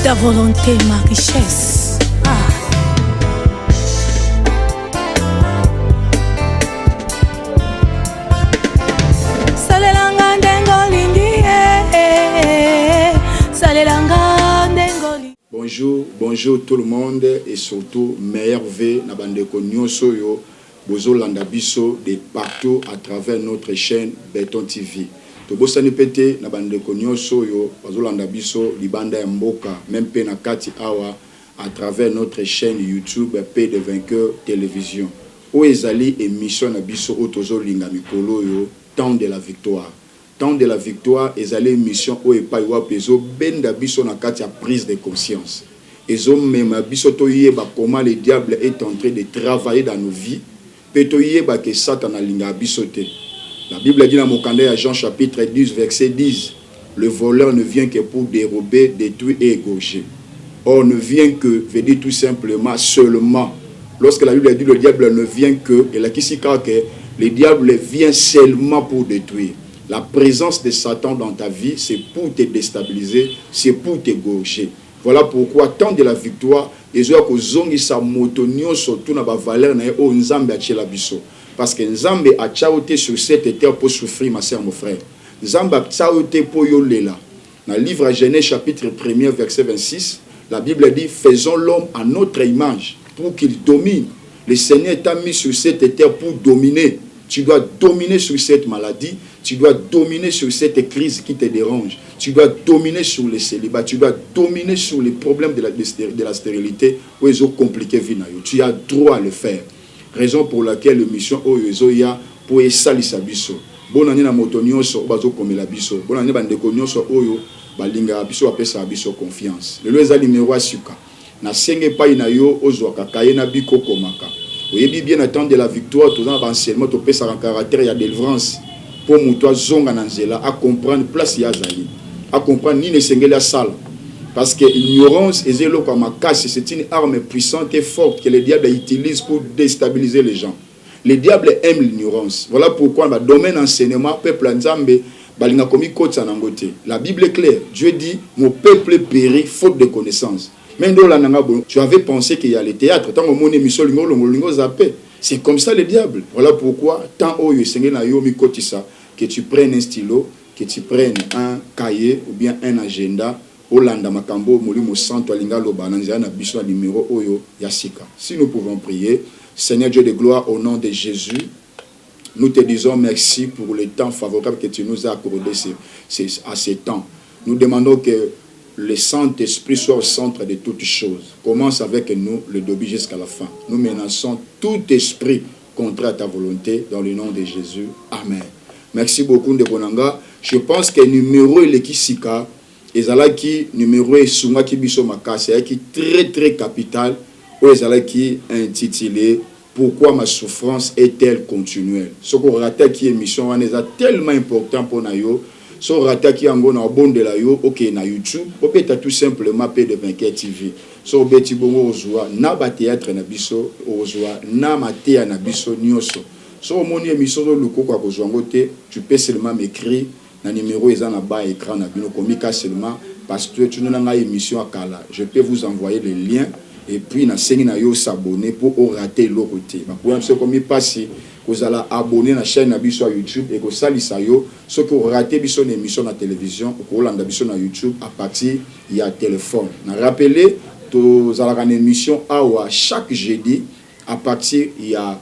Ta volonté, ma richesse. Salelanga ndengolingi, salelanga ndengoli. Bonjour tout le monde et surtout meilleur vœu na bandeko nyonso yo bozo landa biso de partout à travers notre chaîne Béton TV. To bosani pété na bandeko nyonso yo bozo landa biso libanda ya mboka même pe na kati awa à travers notre chaîne YouTube Paix de Vainqueur Télévision. O ezali émission na biso otozo linga mikolo yo temps de la victoire. Temps de la victoire, ezali émission o epai wa pezo benda biso na kati ya prise de conscience. Ezo mema biso to yeba comment le diable est en train de travailler dans nos vies. Pe to yeba que Satan alinga biso te. La Bible dit dans Mokanda ya Jean chapitre 10 verset 10, le voleur ne vient que pour dérober, détruire et égorger. Or ne vient que, veut dire tout simplement seulement. Lorsque la Bible dit le diable ne vient que, et la kisika que le diable vient seulement pour détruire. La présence de Satan dans ta vie, c'est pour te déstabiliser, c'est pour t'égorger. Voilà pourquoi, tant de la victoire, les gens qui ont sa motonio surtout na ba valeur na o nzambe a tchela biso. Parce que nzambe a tchaoté sur cette terre pour souffrir, ma sœur, mon frère. Nzambe a tchaoté pour yolela. Dans le livre à Genèse chapitre 1er verset 26, la Bible dit, faisons l'homme à notre image pour qu'il domine. Le Seigneur t'a mis sur cette terre pour dominer. Tu dois dominer sur cette maladie. Tu dois dominer sur cette crise qui te dérange. Tu dois dominer sur le célibat. Tu dois dominer sur les problèmes de la stérilité. Où ils ont compliqué vie. Tu as droit à le faire. Raison pour laquelle l'émission Oyozoya pour esalisa biso. Bon année na motonio so bazo komela biso. Bon année bandeko nyonso oyo balinga biso apesa biso confiance. Le loza numéro asuka. Na senge pa ina yo ozwaka kayena biko komaka. Oyebi bien attendre de la victoire tout dans enseignement to pesa en caractère ya délivrance. Pour moi, zonga nanzela à comprendre place yazali, à comprendre ni ne sengela sala, parce que l'ignorance est comme ma casse, c'est une arme puissante et forte que le diable utilise pour déstabiliser les gens. Le diable aime l'ignorance. Voilà pourquoi dans le domaine enseignement, peuple nzambe balinga komi kotsa nangote. La Bible est claire. Dieu dit mon peuple périt faute de connaissance. Même dans la nangabo, tu avais pensé qu'il y a le théâtre, tant que mon émission lingo zappé. C'est comme ça le diable. Voilà pourquoi, tant que tu prennes un stylo, que tu prennes un cahier ou bien un agenda, si nous pouvons prier, Seigneur Dieu de gloire, au nom de Jésus, nous te disons merci pour le temps favorable que tu nous as accordé à ce temps. Nous demandons que le Saint-Esprit soit au centre de toutes choses. Commence avec nous le début jusqu'à la fin. Nous menaçons tout esprit contraire à ta volonté dans le nom de Jésus. Amen. Merci beaucoup de Bonanga. Je pense que le numéro est l'équisika. Et qui numéro est Sunga qui biso makasi. Qui très très capital. Ou qui intitulé Pourquoi ma souffrance est-elle continuelle. Ce qu'on rate qui émission est tellement important pour nous. So rata ki yango na bon de la yo ok na YouTube peut tout simplement Paix de Vainqueur TV. So beti bongo ozwa na ba théâtre na biso ozwa na matea na biso nyoso. So moni émission do luko kwa kozwango te, tu peux seulement m'écrire na numéro eza na bas écran na bino komika seulement parce que tu n'as pas émission à kala. Je peux vous envoyer les liens et puis na sengi na yo s'abonner pour rater l'autre. Ba pour ça comme il passe vous allez abonner à la chaîne à YouTube et que ça yo ce que vous ratez une émission à télévision ou que vous à YouTube à partir il y a téléphone. Rappelez vous allez une émission à chaque jeudi à partir il y a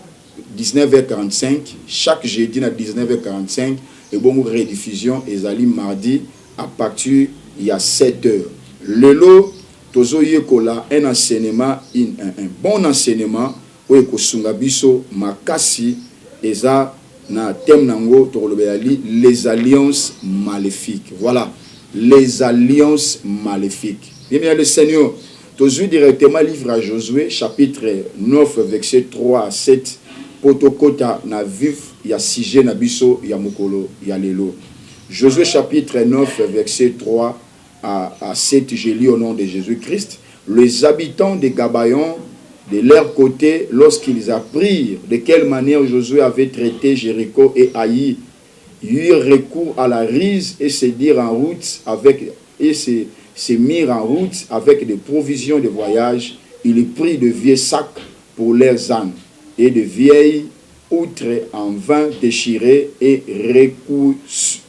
19h45 chaque jeudi à 19h45 et bon rediffusion et zali mardi à partir il y a 7h. Le lot tozoye kola un enseignement un bon enseignement où ekosunga biso makasi eza na thème nango tokolobeali les alliances maléfiques. Voilà, les alliances maléfiques. Bien le Seigneur, toujours directement livre à Josué chapitre 9 verset 3 à 7 potokota na vif ya sujet na biso ya mokolo ya lelo. Josué chapitre 9 verset 3 à 7, je lis au nom de Jésus-Christ. Les habitants de Gabaïon de leur côté, lorsqu'ils apprirent de quelle manière Josué avait traité Jéricho et Haï, ils eurent recours à la ruse et se dirent en route avec se mirent en route avec des provisions de voyage. Ils prirent de vieux sacs pour leurs ânes et de vieilles outres en vin déchirées et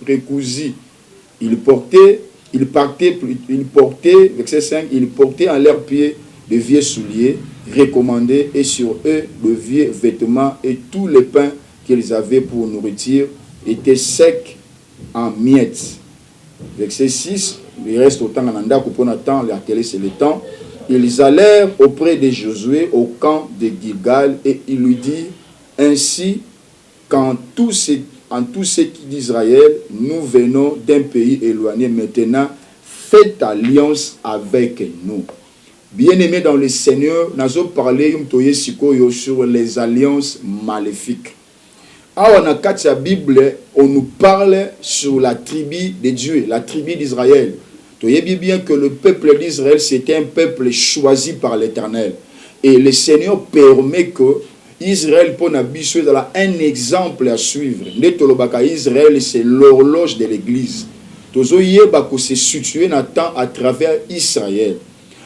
recousues. Ils portaient, verset 5, ils portaient en leurs pieds de vieux souliers recommandés et sur eux de vieux vêtements, et tous les pains qu'ils avaient pour nourriture étaient secs en miettes. Verset 6, il reste autant en anda pour le temps, c'est le temps. Ils allèrent auprès de Josué au camp de Gilgal et il lui dit: ainsi, en tous ceux d'Israël, nous venons d'un pays éloigné, maintenant faites alliance avec nous. Bien-aimés dans le Seigneur, nous avons parlé sur les alliances maléfiques. Alors, dans la Bible, on nous parle sur la tribu de Dieu, la tribu d'Israël. Vous voyez bien que le peuple d'Israël, c'était un peuple choisi par l'Éternel. Et le Seigneur permet que Israël, pour un exemple à suivre. Israël, c'est l'horloge de l'Église. C'est situé dans le temps à travers Israël.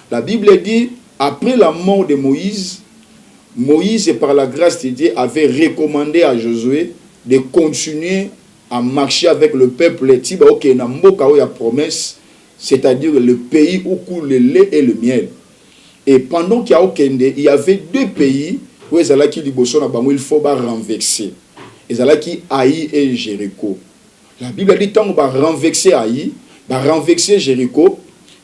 La Bible dit, après la mort de Moïse, Moïse, par la grâce de Dieu, avait recommandé à Josué de continuer à marcher avec le peuple. Promesse, c'est-à-dire le pays où coule le lait et le miel. Et pendant qu'il y avait deux pays où il faut renverser. Haï et Jéricho. La Bible dit tant qu'on va renverser Haï, va renverser Jéricho,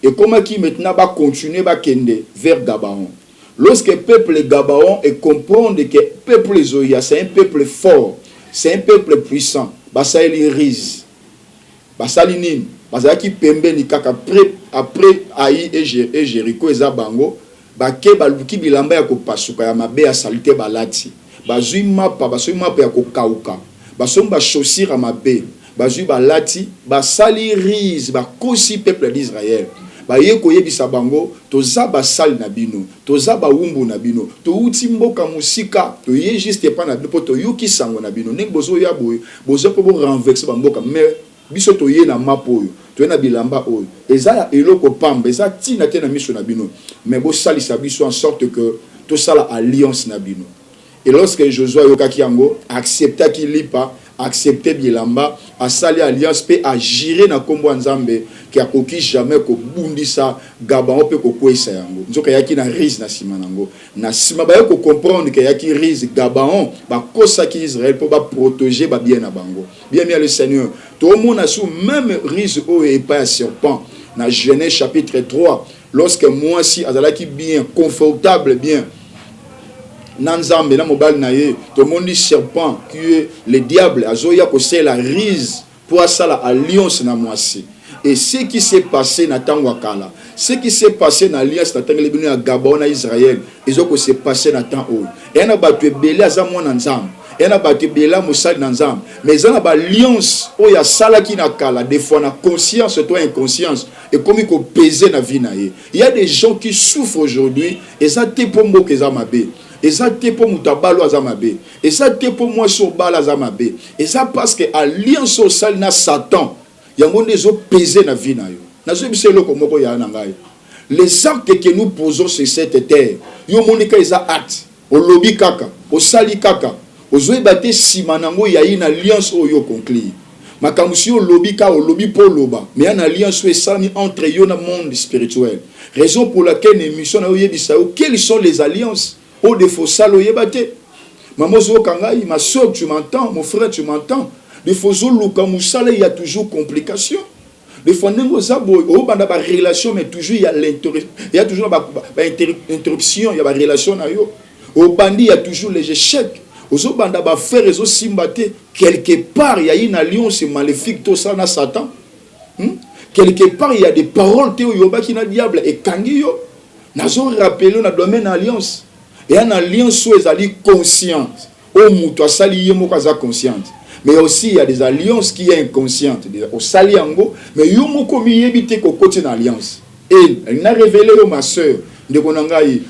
et comment qui maintenant va continuer vers Gabaon. Lorsque le peuple Gabaon comprend que le peuple Zoya, c'est un peuple fort, c'est un peuple puissant, ça il rise. Ça il nim. Ça qui pembe ni kaka après Haï et Jéricho et Zabango, ke baluki bilamba ya kopasuka ya mabe ya salite balati. Bazui mapa ya kokauka. Basomba chaussure ya mabe. Bazui balati, basali rise, bakosi peuple d'Israël. Baye koyebisa bango, toza basali na bino, toza baumbu na bino, to uti mboka musika, to ye juste pas na bino, to yoki sango na bino. Nek bozo ya boy, bozo po renverser ba mboka, mais biso to ye na mapo yo, to ye na bilamba oyo. Eza ya eloko pamba, eza tina te na miso na bino, mais bo salisa biso en sorte que to sala alliance na bino. Et lorsque Josué yokaki yango, accepta qu'il lipa, accepter bilamba, a sali alliance pe a girer na kombo nzambe ki akoki jamais ko bundisa Gabaon pe ko kwesa yango. Nzoka yaki na rise na sima nango. Na sima ba ko comprendre que yaki rise Gabaon ba kosa ki Israël pour ba protéger ba bien na bango. Bien le Seigneur. Tout le monde a sous même rise au et pas un serpent. Na Genèse chapitre 3, lorsque moi si azalaki bien confortable bien Nanzambe na mobile na ye, tout le monde dit serpent qui est le diable, azoya ko c'est la rise pour ça la alliance na moisi. Et ce qui s'est passé na Tangwakala, ce qui s'est passé na alliance na Tangelebinu à Gabon na Israël, ils ont que s'est passé na temps où. Et na battu belé azamon nanzam. Et na battu belé moussal nanzam. Mais ils ont ba alliance où ya sala ki na kala, des fois na conscience toi inconscience et comme il faut peser na vie na ye. Il y a des gens qui souffrent aujourd'hui et ça te pombo que ça mabe. Et ça te pour mutabalo azamabe. Et ça te pour moi sur bal azamabe. Et ça parce que alliance sociale na Satan. Yango nezo peser na vie na yo. Na zo biselo ko moko ya na ngai. Les actes que nous posons sur cette terre. Yo monika eza acte. O lobi kaka, o sali kaka. O zo ebate simanango ya une alliance oyo conclure. Makamusi o lobi ka o lobi po loba. Mais une alliance esami entre yo na monde spirituel. Raison pour laquelle l'émission na oyebisa yo quelles sont les alliances. Au défaut, salo yebate. Maman zo kangai, ma soeur, tu m'entends, mon frère, tu m'entends. Des fois, zo luka musala, il y a toujours complication. Des fois, nengo zabo, au banda ba relation, mais toujours il y a toujours interruption, il y a ba relation na yo. Au bandi, il y a toujours les échecs. Au zo banda ba faire et zo simbate. Quelque part, il y a une alliance maléfique, tout ça na Satan. Quelque part, il y a des paroles théo yoba qui na diable et kangi yo. Nazo rappeler na domaine alliance. Et une alliance où elle est consciente. Au mouton, sali yemo kaza consciente. Mais aussi il y a des alliances qui sont inconscientes. Au sali yango, mais yomo komi yebite ko côté une alliance. Et elle a révélé ma soeur, de konangai,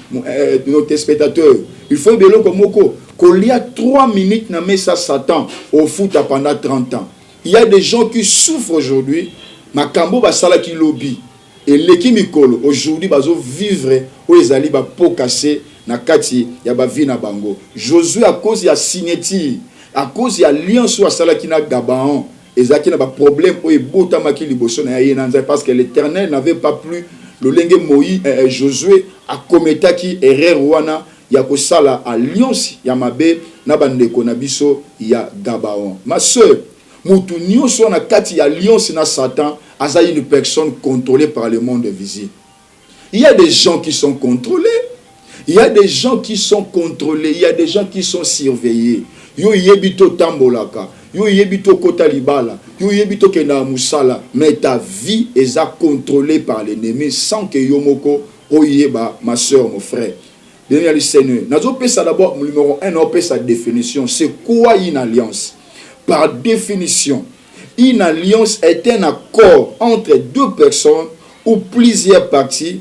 notre spectateur. Il faut bélo komoko. Qu'il y a 3 minutes na messa Satan au foot pendant 30 ans. Il y a des gens qui souffrent aujourd'hui. Makambo basala ki lobby. et l'équipe mikolo aujourd'hui bazo vivre où ezali ba pokase na kati ya ba vie na bango. Josué à cause ya signature, à cause ya alliance ou asala ki na Gabaon, ezaki na ba problème o ebota maki liboso na ye nanza parce que l'Éternel n'avait pas plu le lenge Moïse Josué a commetaki erreur wana ya ko sala alliance ya mabe na bandeko na biso ya Gabaon. Ma sœur, mutu nyonso na kati ya alliance na Satan, aza une personne contrôlée par le monde visible. Il y a des gens qui sont contrôlés. Il y a des gens qui sont contrôlés. Il y a des gens qui sont surveillés. Yo yebito tambolaka. Yo yebito kota libala. Yo yebito kena musala. Mais ta vie est contrôlée par l'ennemi sans que yo moko oyeba, ma soeur, mon frère. Bien, le Seigneur. Nazo pesa d'abord, numéro 1, on pesa sa définition. C'est quoi une alliance? Par définition, une alliance est un accord entre deux personnes ou plusieurs parties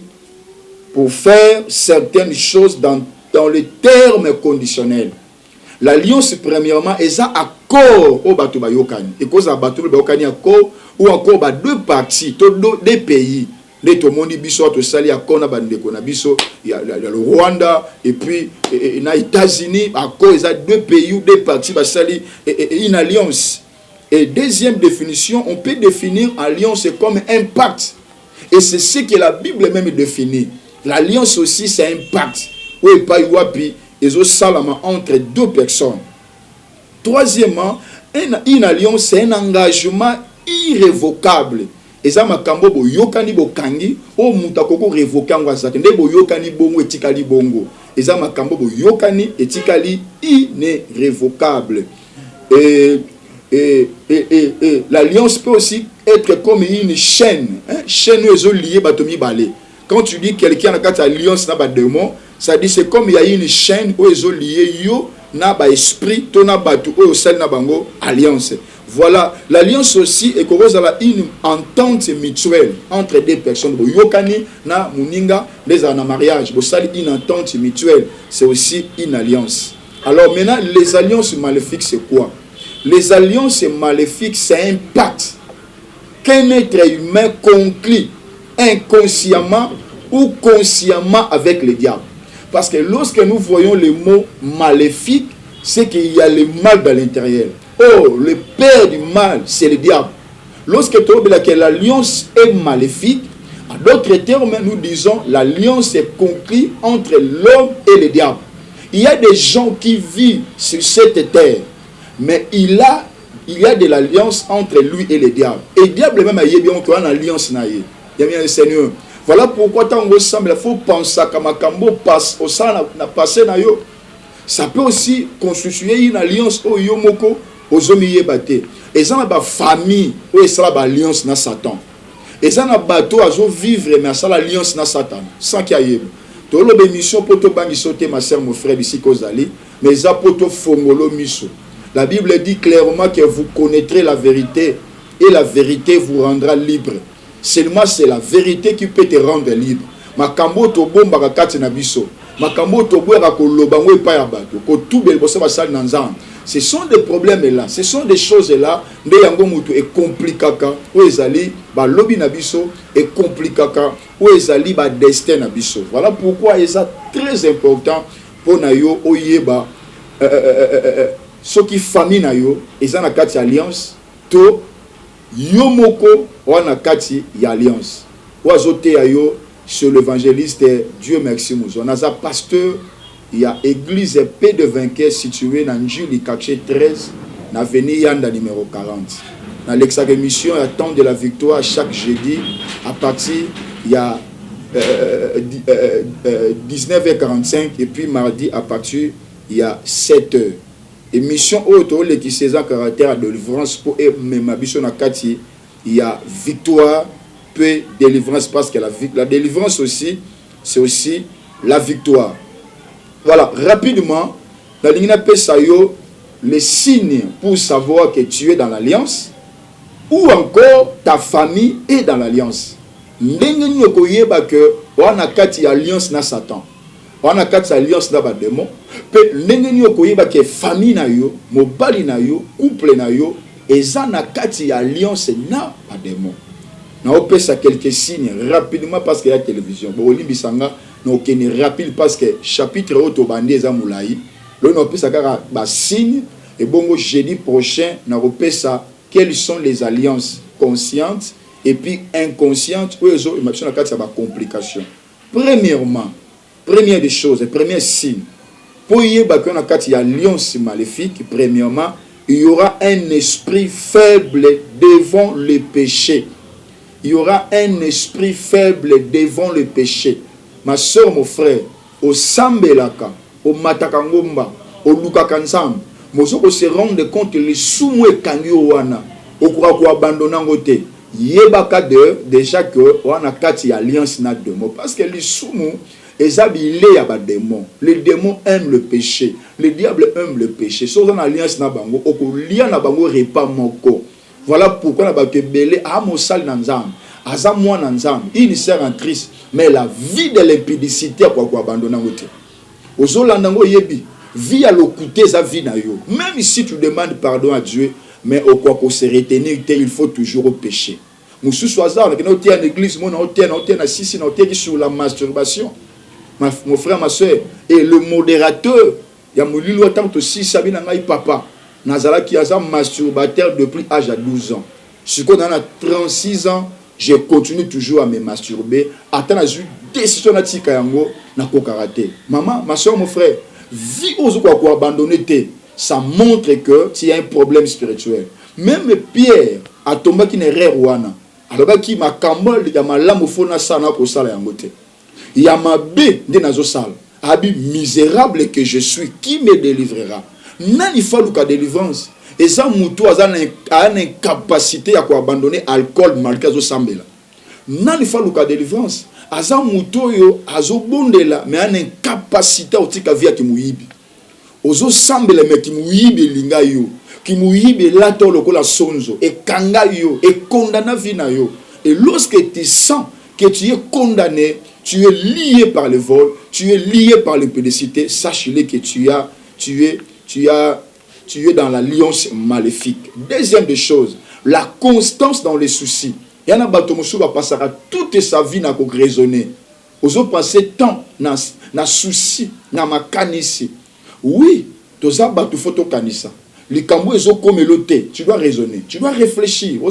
pour faire certaines choses dans les termes conditionnels. L'alliance, premièrement, est un accord au bateau bayokani. Et cause à bateau bayokani accord ou encore deux parties, deux pays. Les Tomoni biso to sali accord na bandeko na biso, il y a le Rwanda et puis les États-Unis, accord ils a deux pays ou deux parties ba sali une alliance. Et deuxième définition, on peut définir alliance comme un pacte. Et c'est ce que la Bible même définit. L'alliance aussi, c'est un pacte. Oui, pas wapi, et au salama entre deux personnes. Troisièmement, une alliance, c'est un engagement irrévocable. Et ça, ma kambo bo yokani bo kangi, o mutakoko révoqué en wasate, ne bo yokani bongo etikali bongo. Et ça, ma kambo bo yokani etikali irrévocable. Et l'alliance peut aussi être comme une chaîne. Chaîne liée batomi balé. Quand tu dis quelqu'un a une alliance na ba démon, ça dit c'est comme il y a une chaîne où ils ont lié yo na ba esprit to na batu o sel na bango alliance. Voilà, l'alliance aussi est cause à une entente mutuelle entre deux personnes. Bo yokani na muninga les en mariage, bo sali une entente mutuelle, c'est aussi une alliance. Alors maintenant les alliances maléfiques c'est quoi? Les alliances maléfiques c'est un pacte qu'un être humain conclut inconsciemment ou consciemment avec le diable. Parce que lorsque nous voyons le mot maléfique, c'est qu'il y a le mal dans l'intérieur. Oh, le père du mal, c'est le diable. Lorsque tu vois que l'alliance est maléfique, en d'autres termes, nous disons l'alliance est conclue entre l'homme et le diable. Il y a des gens qui vivent sur cette terre, mais il y a de l'alliance entre lui et le diable. Et le diable même a bien une alliance. Il y a bien le Seigneur. Voilà pourquoi tant qu'on semble, il faut penser que Makambo passe au sang na passé na yo. Ça peut aussi constituer une alliance au yomoko aux hommes yebate. Et ça na famille ou ça na alliance na Satan. Et ça na bateau à vivre mais ça l'alliance na Satan sans qu'il y ait. Tout le mission pour te bangi sauter ma sœur mon frère ici Kozali, mais ça pour te fongolo miso. La Bible dit clairement que vous connaîtrez la vérité et la vérité vous rendra libre. Seulement c'est la vérité qui peut te rendre libre. Makambo to bomba kakati na biso. Makambo to boera ko lobango epa ya bato. Ko tubel bosa basali na nzambe. Ce sont des problèmes là, ce sont des choses là, nde yango mutu e komplikaka o ezali ba lobi na biso e komplikaka o ezali ba destin na biso. Voilà pourquoi il est très important pour na yo oyeba ce qui famille na yo eza na kati alliance to yo moko wana kati ya alliance. Oazote ya yo sur l'évangéliste Dieu merci nous. On a un pasteur, il y a église Paix de Vainqueur située dans Njuli Kaché 13, dans l'avenue Yanda numéro 40. Dans l'ex-émission, il y a temps de la victoire chaque jeudi à partir il y a 19h45 et puis mardi à partir il y a 7h. Émission auto qui c'est un caractère de délivrance pour même kati il y a victoire peu délivrance parce que la délivrance aussi c'est aussi la victoire. Voilà, rapidement la ligne pesayo les signes pour savoir que tu es dans l'alliance ou encore ta famille est dans l'alliance. Ndenge nyoko yeba que wana kati alliance na Satan. Wana kati alliance na ba démon. Pe ndenge nyoko yeba que famille na yo, mobali na yo, couple na yo eza na kati alliance na ba démon. na opesa quelques signes rapidement parce qu'il y a télévision bo limbisanga na okene rapide parce que chapitre auto bandi eza mulai lo na opesa kaka ba signe et bongo jeudi prochain na opesa quelles sont les alliances conscientes et puis inconscientes ou ezo imagine na kati ya ba complication. Premièrement, première des choses, premier signe pour y avoir na kati ya alliance maléfique, premièrement, il y aura un esprit faible devant le péché. Il y aura un esprit faible devant le péché. Ma soeur, mon frère, au Sambelaka, au Matakangomba, au Lukakanzam, Mosoko se rendre compte que les soumoué kangiwana, au quoi qu'on abandonne en côté. Yebaka déjà que on a kati alliance na démon parce que les soumou les habilés à démon. Les démons aiment le péché. Le diable aime le péché. Sauf dans l'alliance na bango, oko lia na bango repas moko. Voilà pourquoi na ba belé a mosal nanzam. Aza moi nanzam, il sert en Christ, mais la vie de l'impudicité quoi abandonner ngote. Ozolandango yebi, vie à l'occulter sa vie na yo. Même si tu demandes pardon à Dieu, mais au quoi qu'on se retenir, il faut toujours au péché. Moussou soisa, on a en église, on a sisi, on a sur la masturbation. Mon frère, ma soeur, et le modérateur, il y a mon tant aussi, Sabina Ngai papa, Nazala qui a un masturbateur depuis l'âge de 12 ans. Ce qu'on a 36 ans, je continue toujours à me masturber. Attends, j'ai eu décision à Tikayango, na karaté. Maman, ma soeur, mon frère, vie aux autres quoi abandonner, ça montre que tu as un problème spirituel. Même Pierre, a tombé qui n'est rien wana. Alors qui m'a cambol, il y a ma lame au fond na sana ko sala yangote. Il y a ma bé de nazo sal. Abi misérable que je suis, qui me délivrera? Nani fallu ka délivrance. Et ça moutou a une incapacité à abandonner alcool malgré zo sambela. Nani fallu ka délivrance. Aza moutou yo azo bondela mais une incapacité au tika via ki muibi. Ozo sambela mais ki muibi linga yo. Qui muibi lato lokola sonzo et kanga yo et condamna vina yo. Et lorsque tu sens que tu es condamné, tu es lié par le vol, tu es lié par l'impudicité, sache-le que tu es dans l'alliance maléfique. Deuxième des choses, la constance dans les soucis. Il y en a qui va passer toute sa vie à raisonner. Ils ont passé tant dans souci, dans ma canisse. Oui, tu as battu photo canissa. Les cambouis sont comme l'autre. Tu dois raisonner, tu dois réfléchir.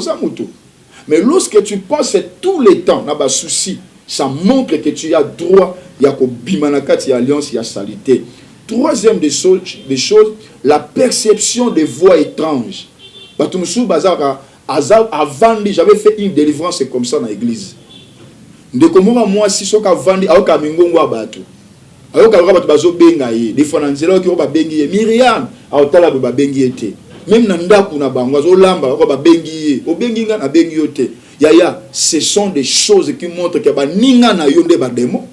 Mais lorsque tu passes tout le temps dans le souci, ça montre que tu as droit, il y a bimanakati, il y a alliance, il y a salité. Troisième des choses, la perception des voix étranges. Avant, j'avais fait une délivrance comme ça dans l'église. Moi, si je suis vendu, Myriam, même nandaku na bango azolamba ko ba bengi obengi nga na bengi yote yaya, ce sont des choses qui montrent que ba ninga na yo nde ba démon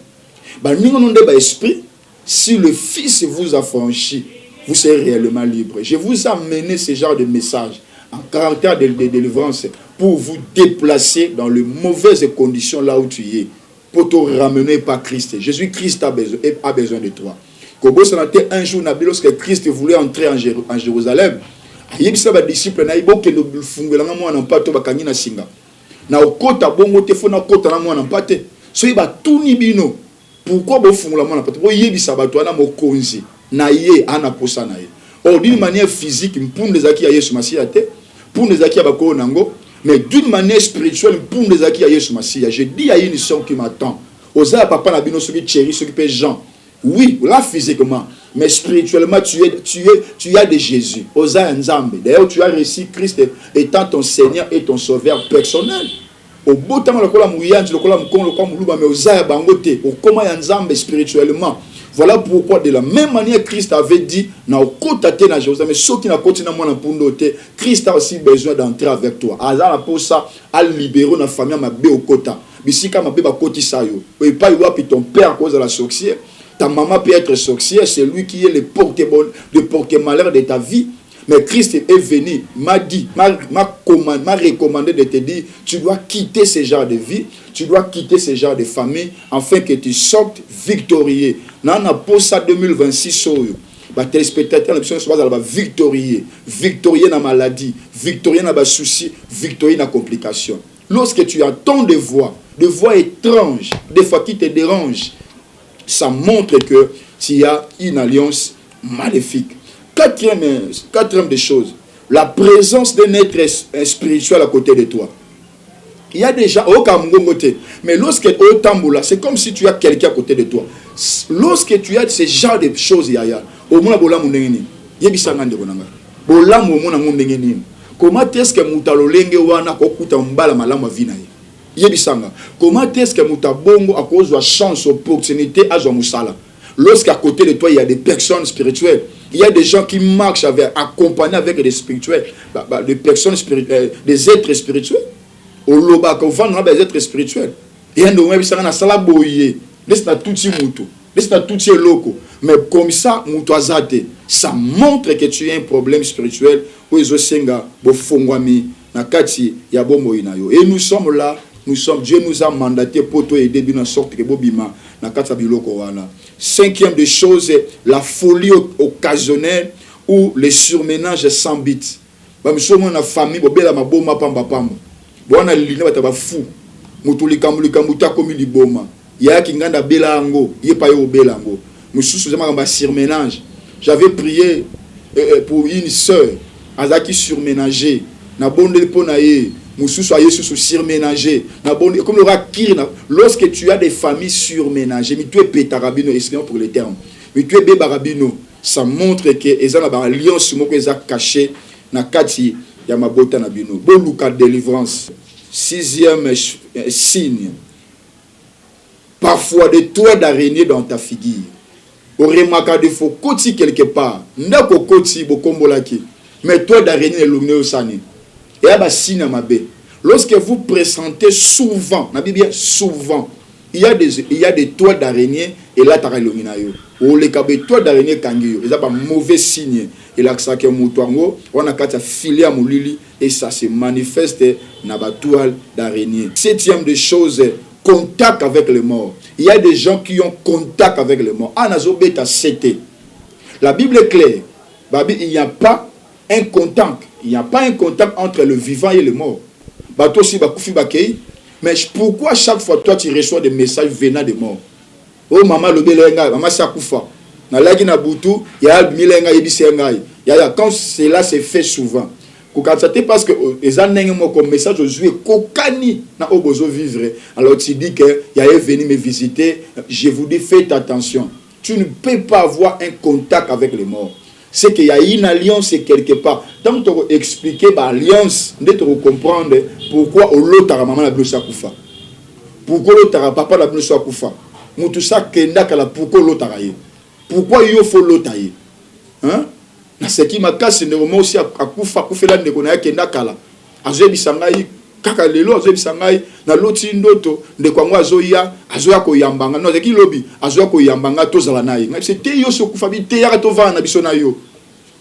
ba ninga no nde ba esprit. Si le Fils vous a franchi, vous serez réellement libre. Je vous ai amené ce genre de message en caractère de délivrance pour vous déplacer dans les mauvaises conditions là où tu es, pour te ramener par Christ. Jésus-Christ a besoin de toi. Un jour, lorsque Christ voulait entrer en Jérusalem, il y a des disciples qui ont été na okota bongo te fona kota na mwana mpate so iba tuni bino pourquoi bo fungula mwana mpate bo yebisa bato ana mokonzi na ye ana posa na ye. Or d'une manière physique mpunde zaki ya Yesu Masiya te mpunde zaki ya bako nango, mais d'une manière spirituelle mpunde zaki ya Yesu Masiya. Je dis à une mission qui m'attend oza papa na bino soki chéri soki pe Jean. Oui, là physiquement, mais spirituellement, tu as de Jésus. Osa Nzambe. D'ailleurs, tu as reçu Christ étant ton Seigneur et ton Sauveur personnel. Au beau temps, le kolam mouyanji, le kolam kon, le kolam moulouba, mais osa bangote, au comment Nzambe spirituellement. Voilà pourquoi, de la même manière, Christ avait dit, na okotate na Jérusalem, mais ceux qui n'a continué à m'en Christ a aussi besoin d'entrer avec toi. Azar pour ça, à libérer na famille ma bé au kota. Bisika ma bé ba koti sayo. Et pas y puis ton père à cause de la sorcière. Ta maman peut être sorcière, c'est lui qui est le porte-malheur de ta vie. Mais Christ est venu, m'a dit, m'a recommandé de te dire, tu dois quitter ce genre de vie, tu dois quitter ce genre de famille, afin que tu sortes victorieux. Dans la poste 2026, les téléspectateurs, victorieux dans la maladie, victorieux dans les soucis, victorieux dans les complications. lorsque tu entends des voix étranges, des fois qui te dérangent, ça montre que tu as une alliance maléfique. Quatrième des choses, la présence d'un être spirituel à côté de toi. Il y a des gens, mais lorsque c'est comme si tu as quelqu'un à côté de toi. Lorsque tu as ce genre de choses, comment est-ce que mutalolenge wana kokuta mbala malama vina yebisanga? Comment est-ce que mutabongo à cause de la chance, opportunité à musala? Lorsqu'à côté de toi il y a des personnes spirituelles, il y a des gens qui marchent accompagnés avec des spirituels, des personnes spirituelles, des êtres spirituels. Au loba qu'on vend des êtres spirituels. Il y a des gens qui na sala boye, laisse-na tout muto, laisse-na tout loko. Mais comme ça, muto azate, ça montre que tu as un problème spirituel. Et nous sommes là, Dieu nous a mandaté pour toi aider d'une sorte que bobima na kati biloko wana. Cinquième des choses, la folie occasionnelle ou le surménage sans but. Ba mishomo na famille bobela maboma pamba pamba. Bona lina bataba fou. Mutulika muta komi liboma. Ya kinganda bela ngo, yepa yo bela ngo. Mususu zama ba surménage. J'avais prié pour une sœur azaki surménager na bonde ponaye mususu ayesu surménager na bonde comme le rakirna. Lorsque tu as des familles surménagées, mais tu es pétarabino, excusez-moi pour les termes, mais tu es bébarabino, ça montre que ezana ba alliance moko eza caché na kati ya mabota na bino. Boluka délivrance. Sixième signe, parfois des toits d'araignée dans ta figure. Au remarquable de faux côté quelque part, ndako côté bokombolaki, mais toi d'araignée l'omné au sani. Et à signe ma bé. Lorsque vous présentez souvent, na bien souvent, il y a des toits d'araignée et là t'as l'ominayo. Ou les cabés toits d'araignée kangiyo, ils ont pas mauvais signe. Et là que ça que moutoango, on a qu'à filer à moulili et ça se manifeste na ba toile d'araignée. Septième des choses, contact avec les morts. Il y a des gens qui ont contact avec les morts. La Bible est claire. Il n'y a pas un contact. Il n'y a pas un contact entre le vivant et le mort. Mais pourquoi chaque fois toi tu reçois des messages venant des morts? Oh maman le belenga, maman sakufa. Na lagi na butu, ya milenga ibisenga. Quand cela se fait souvent. Parce que les années comme message aujourd'hui kokani na obozo vivre. Alors tu dis que il est venu me visiter, je vous dis faites attention. Tu ne peux pas avoir un contact avec les morts. C'est qu'il y a une alliance quelque part. Donc tu expliquer l'alliance, de te comprendre pourquoi l'autre maman la blessure kufa. Pourquoi l'autre papa la blessure kufa. Mutu sa kenda kala pourquoi l'autre aye. Pourquoi il faut l'autre aye. Hein? Na ce qui m'a cassé néanmoins aussi à kufa kufela ndeko na kenda kala. Azo bisangai kaka lelo azo bisangai na loti ndoto ndeko ngo azoya ko yambanga no zeki lobi azoya ko yambanga tozala nayi. C'était yo so kufa bi te ya to va na biso na yo.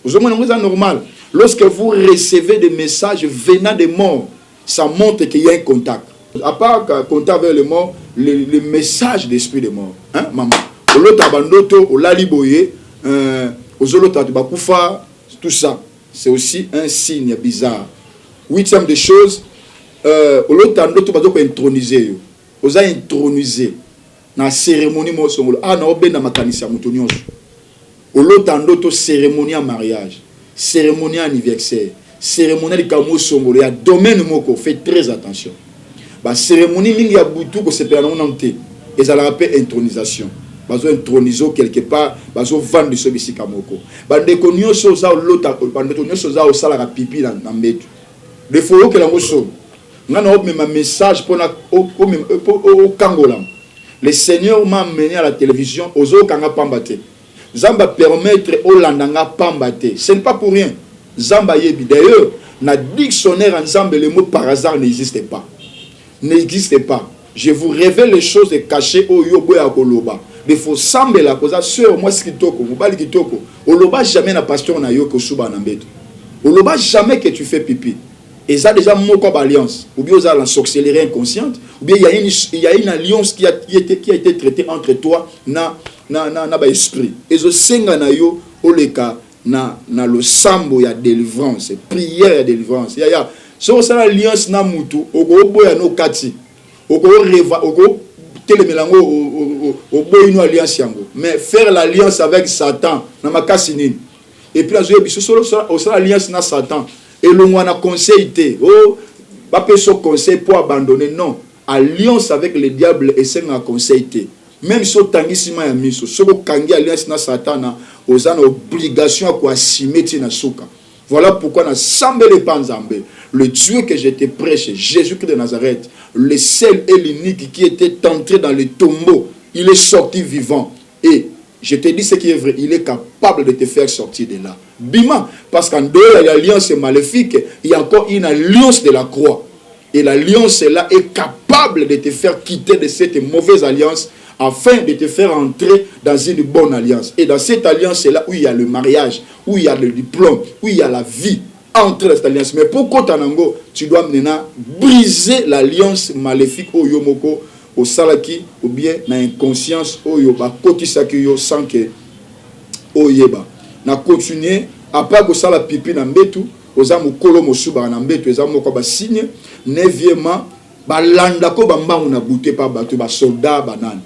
Vous avez normal. Lorsque vous recevez des messages venant des morts, ça montre qu'il y a un contact. À part contact avec les morts, le message d'esprit des morts. Hein, maman? Tout ça, c'est aussi un signe bizarre. Huitième des choses, intronisé. Vous avez intronisé dans la cérémonie. Ah, non, ben dans ma canissa, cérémonie en mariage, cérémonie anniversaire, cérémonie de kamo songolo, il y a domaine moko, faites très attention. Bah cérémonie mingi ya butu ko sepela na nante, et ça la rappelle intronisation. Bazo introniser quelque part, bazo vendre so bisika moko. Ba ndeko nyonso za lota, ba ndeko nyonso za osala ka pipi na mbetu. De faut que la moso. Ngana op même message pour na au Kangola. Le Seigneur m'a amené à la télévision ozo kanga pambate. Zamba permettre au landanga pambate. Ce n'est pas pour rien. Zamba yebi. D'ailleurs, na dictionnaire en Zamba, le mot par hasard n'existe pas. N'existe pas. Je vous révèle les choses cachées au yobo ya koloba. Il faut samba la cause. Sœur, moi, skitoko, mobali kitoko. Oloba jamais na pasteur na yo ko suba na mbeto. Oloba jamais que tu fais pipi. Et ça déjà mon comme alliance. Ou bien vous avez la sorcellerie inconsciente. Ou bien il y a une alliance qui a été traitée entre toi na ba esprit. Et zo senga na yo oleka na lo sambo ya délivrance, prière ya délivrance. Ya so ça alliance na mutu oko boya no kati oko reva oko telemelango au boyino alliance yango mais faire l'alliance avec Satan na makasi nini et puis azoye biso solo au ça alliance na Satan et le mwana conseil té oh ba peso conseil pour abandonner non alliance avec le diable et c'est un conseil té même si tangisima ya miso soko kangi alliance na Satan na ozana obligation à assumer tina suka. Voilà pourquoi na sambele panzambe le Dieu que je te prêche, Jésus-Christ de Nazareth, le seul et l'unique qui était entré dans le tombeau, il est sorti vivant. Et je te dis ce qui est vrai, il est capable de te faire sortir de là. Bima, parce qu'en dehors de l'alliance maléfique, il y a encore une alliance de la croix. Et l'alliance là est capable de te faire quitter de cette mauvaise alliance afin de te faire entrer dans une bonne alliance. Et dans cette alliance, c'est là où il y a le mariage, où il y a le diplôme, où il y a la vie. Entre cette alliance. Mais pour Kotanango, tu dois maintenant briser l'alliance maléfique au Yomoko, au Salaki, ou bien dans l'inconscience au Yoba, Kotisaki yo sans que au Yeba. Na continuer, à part que ça la pipi na mbetu, aux amu kolo mosuba na mbetu, aux amu ko ba signe, neuvièmement, ba landa ko ba mbangu na bouté pa batu ba soldat banane.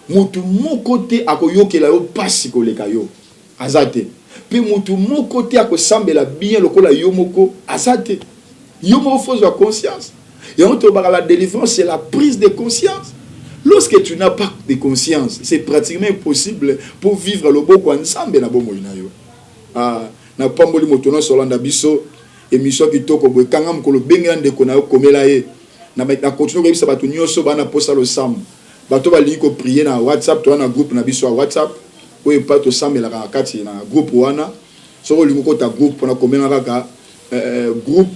Mutu mon côté akoyoke la yo pasi koleka yo. Azate. Puis mutu mon côté à sambela bien le kola yomoko asate yomoko faut la conscience et on te parle la délivrance c'est la prise de conscience. Lorsque tu n'as pas de conscience c'est pratiquement impossible pour vivre le boko ensemble na bomo inayo na pamboli motono solanda biso émission qui toko boy kanga mkolo benga ndeko na yo komela ye na continue ko bisa batu nyoso bana posa le sam bato bali ko prier na WhatsApp to na groupe na biso WhatsApp ou pas to sambela kati na groupe wana soko lingo ta groupe pona komena kaka groupe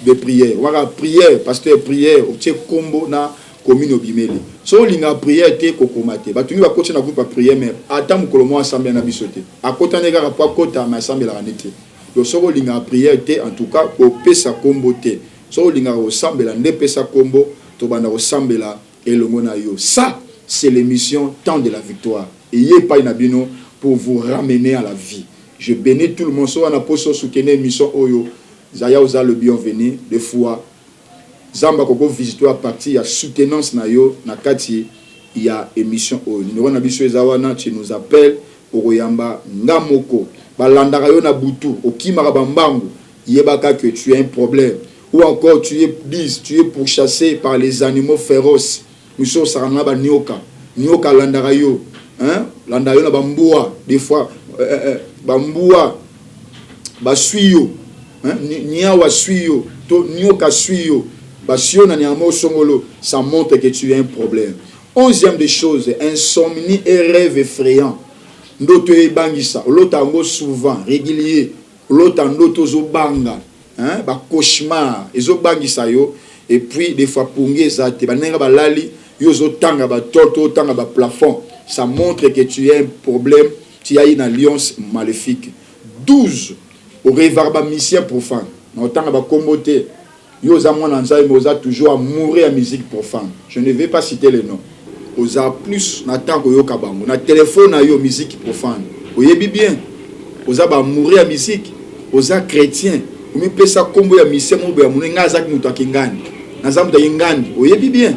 de prière waka prière pasteur prière otie kombo na commune obimeli soko linga prière te kokomate batuni ba coach na groupe prière mais ata mukolo mo ensemble na bisote akota ne kaka pa kota ma ensemble la nete yo soko linga prière te en tout cas ko pesa kombo te soko linga osambela nde pesa kombo to banda osambela elongo na yo ça c'est l'émission Temps de la victoire. Et il n'y a pas une abino pour vous ramener à la vie. Je bénis tout le monde. Si on a posé soutenir l'émission Oyo, Zaya Oza le bienvenu. Des fois, Zamba Koko visite à partir, il y a soutenance na yo, na kati, il y a émission Oyo. Numéro na biso Ezawana, tu nous appelles, Oroyamba, Ngamoko, Balandara yo na Butu, Okimara Bambangu, Yebaka que tu as un problème. Ou encore tu es pourchassé par les animaux féroces. Nous sommes Sarana Nioka, Nioka Landarayo, hein? Landarayo na Bamboua, des fois, Bamboua, Basuyo, hein? Niawa Suyo, Nioka Suyo, Basio na Niamo Songolo, ça montre que tu as un problème. 11e des choses, insomnie et rêve effrayant. Ndoto e bangisa, l'autre souvent, régulier, l'autre zo banga, hein? Ba cauchemar, ezo bangisa yo, et puis des fois pungé zate, ba nenga ba lali, yozo tanga ba toto tanga ba plafond, ça montre que tu as un problème, tu as une alliance maléfique. 12 au révarba mission profane, na tanga ba kombote, yoza mwana nzai moza toujours à mourir à musique profane. Je ne vais pas citer les noms. Oza plus na tango yo kabango, na téléphone na yo musique profane. Oyebi bien. Oza ba mourir à musique, oza chrétien, ou mi pesa kombo ya mission mo ba munenga zaki mutu akingani. Na zamu yingani, oyebi bien.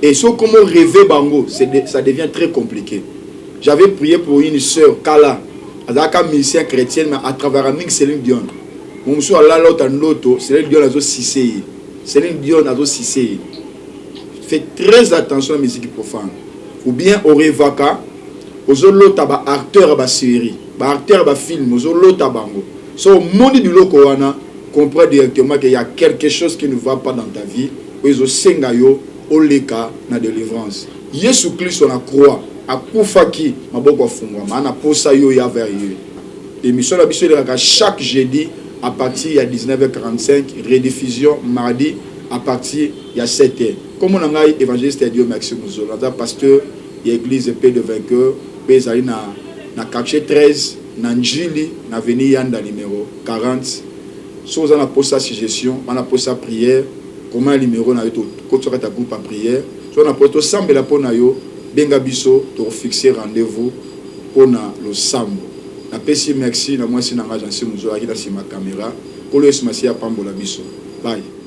Et ce comment rêver bango, ça devient très compliqué. J'avais prié pour une sœur, Kala, Azaka mission chrétienne, mais à travers un mix Céline Dion. Mon monsieur a l'autre en l'autre, Céline Dion a zo Cissé. Céline Dion a zo Cissé. Faites très attention à la musique profane. Ou bien au revaka, aux autres ba acteur ba série, ba acteur ba film, aux autres bango. So monde du lokoana comprend directement qu'il y a quelque chose qui ne va pas dans ta vie. Aux sengayo oleka na délivrance. Yesu Christ on a croix a kufaki maboko fungwa mana posa yo ya vers yo. Émission la biso de chaque jeudi à partir de 19h45, rediffusion mardi à partir de 7h. Comme on a évangéliste Dieu Maxime Zola, pasteur de l'église Paix de Vainqueur, Pézali na quartier 13, na Njili, na avenue Yanda numéro 40. Si on a posé sa suggestion, on a posé sa prière. Comment le numéro na yo quand tu as ta groupe en prière, si on a posé sambe la pona yo, benga biso to fixer rendez-vous pour le sambo. Na pesi merci na moi si na agence Muzo aki na sima caméra, pour le smasi ya pambola biso. Bye.